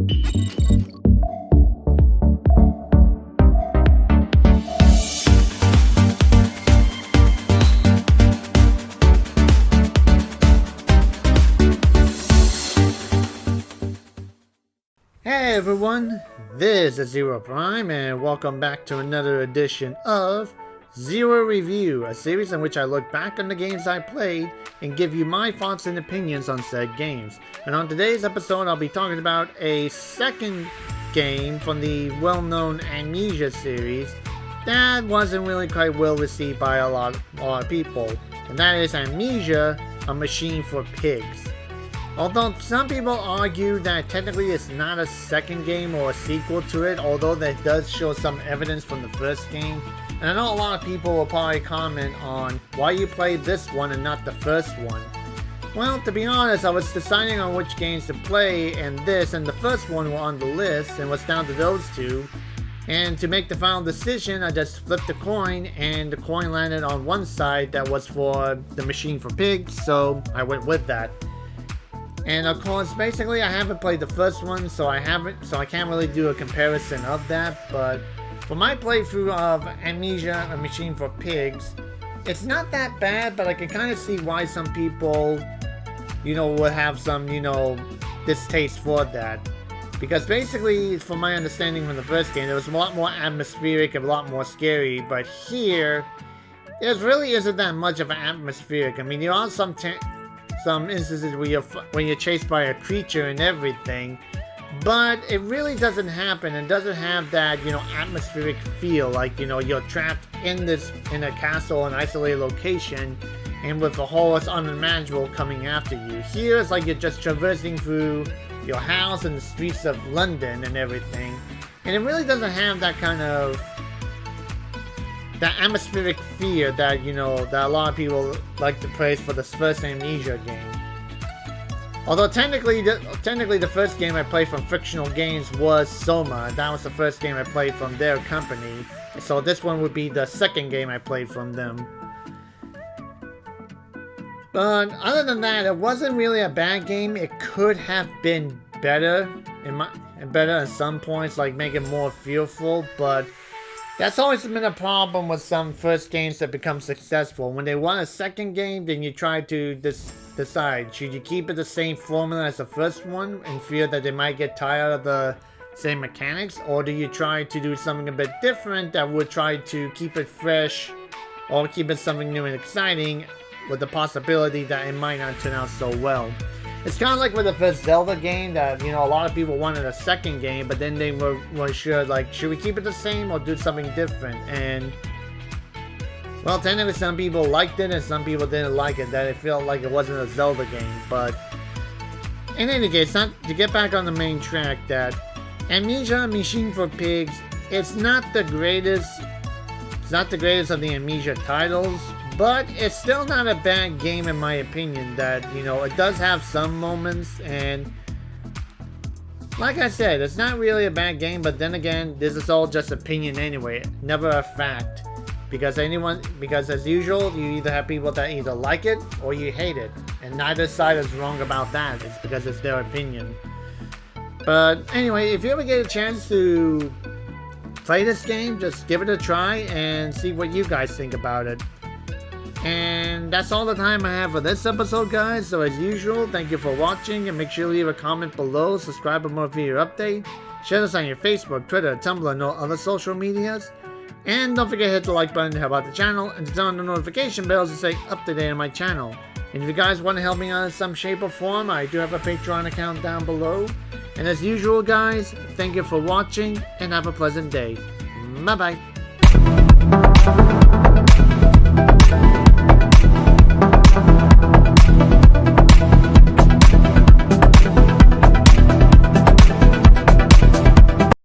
Hey everyone, this is Zero Prime and welcome back to another edition of Zero Review, a series in which I look back on the games I played and give you my thoughts and opinions on said games. And on today's episode I'll be talking about a second game from the well-known Amnesia series that wasn't really quite well received by a lot of people, and that is Amnesia A Machine for Pigs. Although some people argue that technically it's not a second game or a sequel to it, although that does show some evidence from the first game. And I know a lot of people will probably comment on why you played this one and not the first one. Well, to be honest, I was deciding on which games to play, and this and the first one were on the list and was down to those two. And to make the final decision, I just flipped a coin, and the coin landed on one side that was for the Machine for Pigs, so I went with that. And of course, basically I haven't played the first one, so I can't really do a comparison of that, but for my playthrough of Amnesia A Machine for Pigs, it's not that bad, but I can kind of see why some people, would have some, distaste for that. Because basically, from my understanding from the first game, it was a lot more atmospheric and a lot more scary, but here, it really isn't that much of an atmospheric. I mean, there are some instances where you're chased by a creature and everything, but it really doesn't happen and doesn't have that atmospheric feel, like you're trapped in a castle, an isolated location, and with a horse unimaginable coming after you. Here it's like you're just traversing through your house and the streets of London and everything, and it really doesn't have that kind of that atmospheric fear that that a lot of people like to praise for this first Amnesia game. Although technically the first game I played from Frictional Games was Soma. That was the first game I played from their company. So this one would be the second game I played from them. But other than that, it wasn't really a bad game. It could have been better better at some points, like make it more fearful, but that's always been a problem with some first games that become successful. When they want a second game, then you try to decide, should you keep it the same formula as the first one in fear that they might get tired of the same mechanics, or do you try to do something a bit different that would try to keep it fresh or keep it something new and exciting with the possibility that it might not turn out so well. It's kind of like with the first Zelda game that, a lot of people wanted a second game, but then they were sure, like, should we keep it the same or do something different? And, well, technically some people liked it and some people didn't like it, that it felt like it wasn't a Zelda game. But, in any case, to get back on the main track, that Amnesia A Machine for Pigs, it's not the greatest of the Amnesia titles, but it's still not a bad game in my opinion. That, it does have some moments, and like I said, it's not really a bad game, but then again, this is all just opinion anyway, never a fact. Because as usual, you either have people that either like it or you hate it, and neither side is wrong about that. It's because it's their opinion. But anyway, if you ever get a chance to play this game, just give it a try and see what you guys think about it. And that's all the time I have for this episode, guys. So as usual, thank you for watching, and make sure you leave a comment below, subscribe for more video update, share this on your Facebook, Twitter, Tumblr, and all other social medias. And don't forget to hit the like button to help out the channel, and to turn on the notification bells to stay up to date on my channel. And if you guys want to help me out in some shape or form, I do have a Patreon account down below. And as usual, guys, thank you for watching, and have a pleasant day. Bye bye.